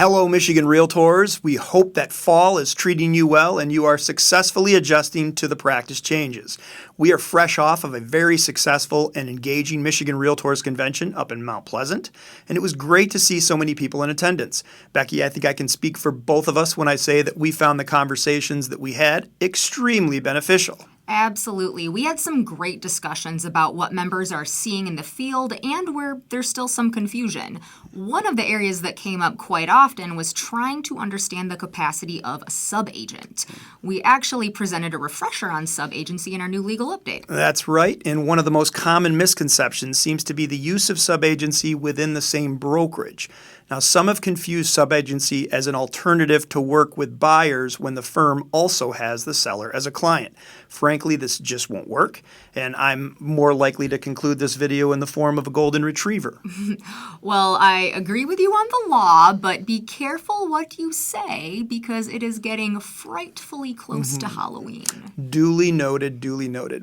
Hello, Michigan Realtors. We hope that fall is treating you well and you are successfully adjusting to the practice changes. We are fresh off of a very successful and engaging Michigan Realtors convention up in Mount Pleasant, and it was great to see so many people in attendance. Becky, I think I can speak for both of us when I say that we found the conversations that we had extremely beneficial. Absolutely. We had some great discussions about what members are seeing in the field and where there's still some confusion. One of the areas that came up quite often was trying to understand the capacity of a subagent. We actually presented a refresher on subagency in our new legal update. That's right, and one of the most common misconceptions seems to be the use of subagency within the same brokerage. Now, some have confused subagency as an alternative to work with buyers when the firm also has the seller as a client. Frankly, this just won't work, and I'm more likely to conclude this video in the form of a golden retriever. Well, I agree with you on the law, but be careful what you say because it is getting frightfully close to Halloween. Duly noted.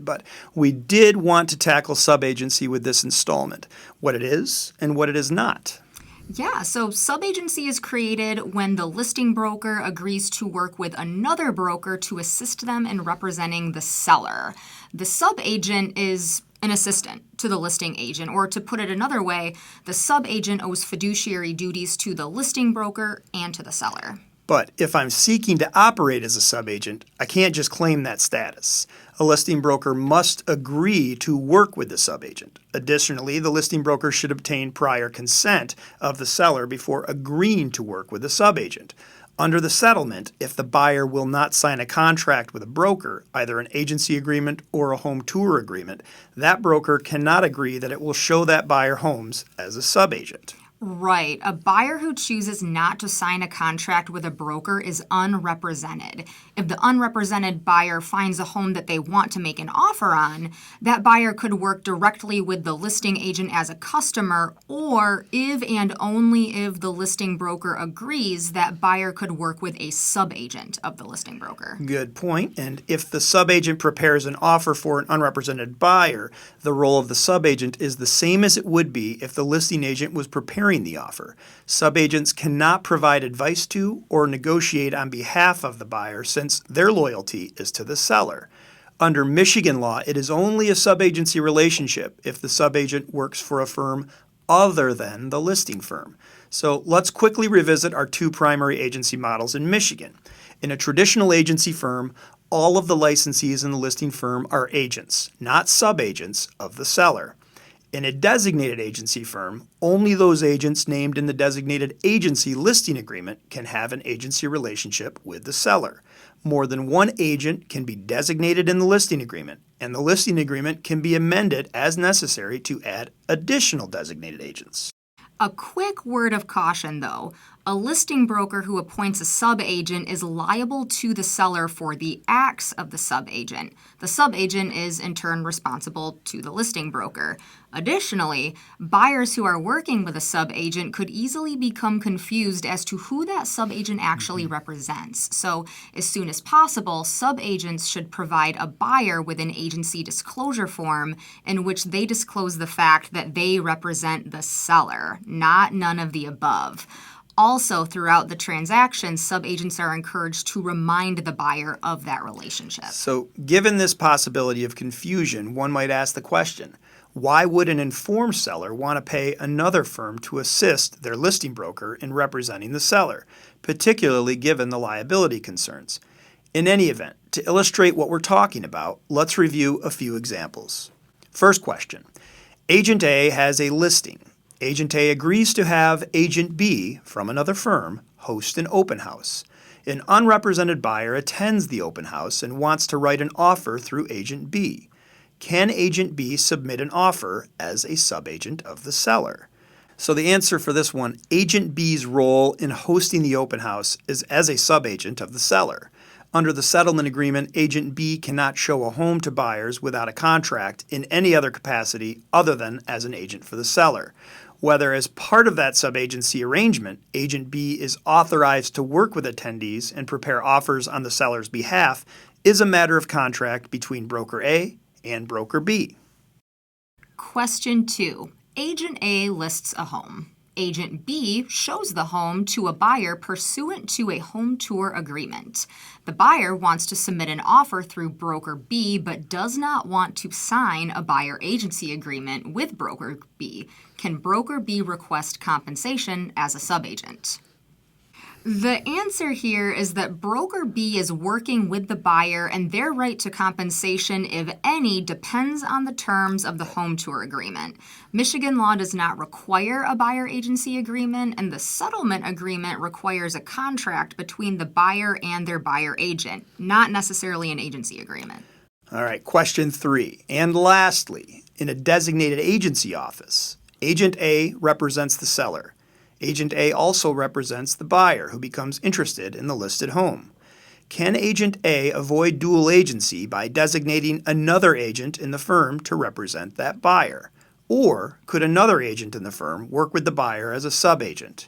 But we did want to tackle subagency with this installment, what it is and what it is not. Yeah, so subagency is created when the listing broker agrees to work with another broker to assist them in representing the seller. The subagent is an assistant to the listing agent, or to put it another way, the subagent owes fiduciary duties to the listing broker and to the seller. But if I'm seeking to operate as a subagent, I can't just claim that status. A listing broker must agree to work with the subagent. Additionally, the listing broker should obtain prior consent of the seller before agreeing to work with the subagent. Under the settlement, if the buyer will not sign a contract with a broker, either an agency agreement or a home tour agreement, that broker cannot agree that it will show that buyer homes as a subagent. Right. A buyer who chooses not to sign a contract with a broker is unrepresented. If the unrepresented buyer finds a home that they want to make an offer on, that buyer could work directly with the listing agent as a customer, or if and only if the listing broker agrees, that buyer could work with a subagent of the listing broker. Good point. And if the subagent prepares an offer for an unrepresented buyer, the role of the subagent is the same as it would be if the listing agent was preparing the offer. Subagents cannot provide advice to or negotiate on behalf of the buyer since their loyalty is to the seller. Under Michigan law, it is only a subagency relationship if the subagent works for a firm other than the listing firm. So let's quickly revisit our two primary agency models in Michigan. In a traditional agency firm, all of the licensees in the listing firm are agents, not subagents of the seller. In a designated agency firm, only those agents named in the designated agency listing agreement can have an agency relationship with the seller. More than one agent can be designated in the listing agreement, and the listing agreement can be amended as necessary to add additional designated agents. A quick word of caution, though. A listing broker who appoints a subagent is liable to the seller for the acts of the subagent. The subagent is, in turn, responsible to the listing broker. Additionally, buyers who are working with a subagent could easily become confused as to who that subagent actually represents. So, as soon as possible, subagents should provide a buyer with an agency disclosure form in which they disclose the fact that they represent the seller, not none of the above. Also, throughout the transaction, subagents are encouraged to remind the buyer of that relationship. So, given this possibility of confusion, one might ask the question, why would an informed seller want to pay another firm to assist their listing broker in representing the seller, particularly given the liability concerns? In any event, to illustrate what we're talking about, let's review a few examples. First question, Agent A has a listing. Agent A agrees to have Agent B, from another firm, host an open house. An unrepresented buyer attends the open house and wants to write an offer through Agent B. Can Agent B submit an offer as a subagent of the seller? So the answer for this one, Agent B's role in hosting the open house is as a subagent of the seller. Under the settlement agreement, Agent B cannot show a home to buyers without a contract in any other capacity other than as an agent for the seller. Whether as part of that subagency arrangement, Agent B is authorized to work with attendees and prepare offers on the seller's behalf is a matter of contract between Broker A and Broker B. Question 2. Agent A lists a home. Agent B shows the home to a buyer pursuant to a home tour agreement. The buyer wants to submit an offer through broker B but does not want to sign a buyer agency agreement with broker B. Can broker B request compensation as a subagent? The answer here is that broker B is working with the buyer, and their right to compensation, if any, depends on the terms of the home tour agreement. Michigan law does not require a buyer agency agreement, and the settlement agreement requires a contract between the buyer and their buyer agent, not necessarily an agency agreement. All right, question 3. And lastly, in a designated agency office, Agent A represents the seller. Agent A also represents the buyer who becomes interested in the listed home. Can Agent A avoid dual agency by designating another agent in the firm to represent that buyer? Or could another agent in the firm work with the buyer as a subagent?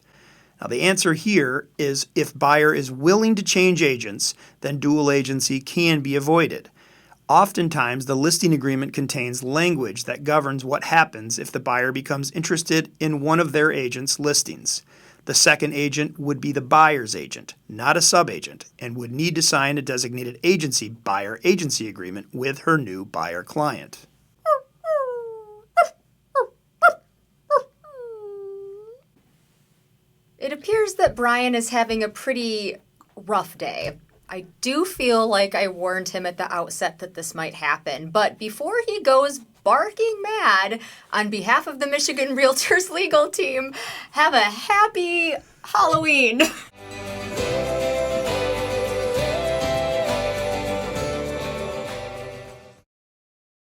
Now the answer here is if buyer is willing to change agents, then dual agency can be avoided. Oftentimes, the listing agreement contains language that governs what happens if the buyer becomes interested in one of their agent's listings. The second agent would be the buyer's agent, not a subagent, and would need to sign a designated agency buyer agency agreement with her new buyer client. It appears that Brian is having a pretty rough day. I do feel like I warned him at the outset that this might happen, but before he goes barking mad, on behalf of the Michigan Realtors legal team, have a happy Halloween!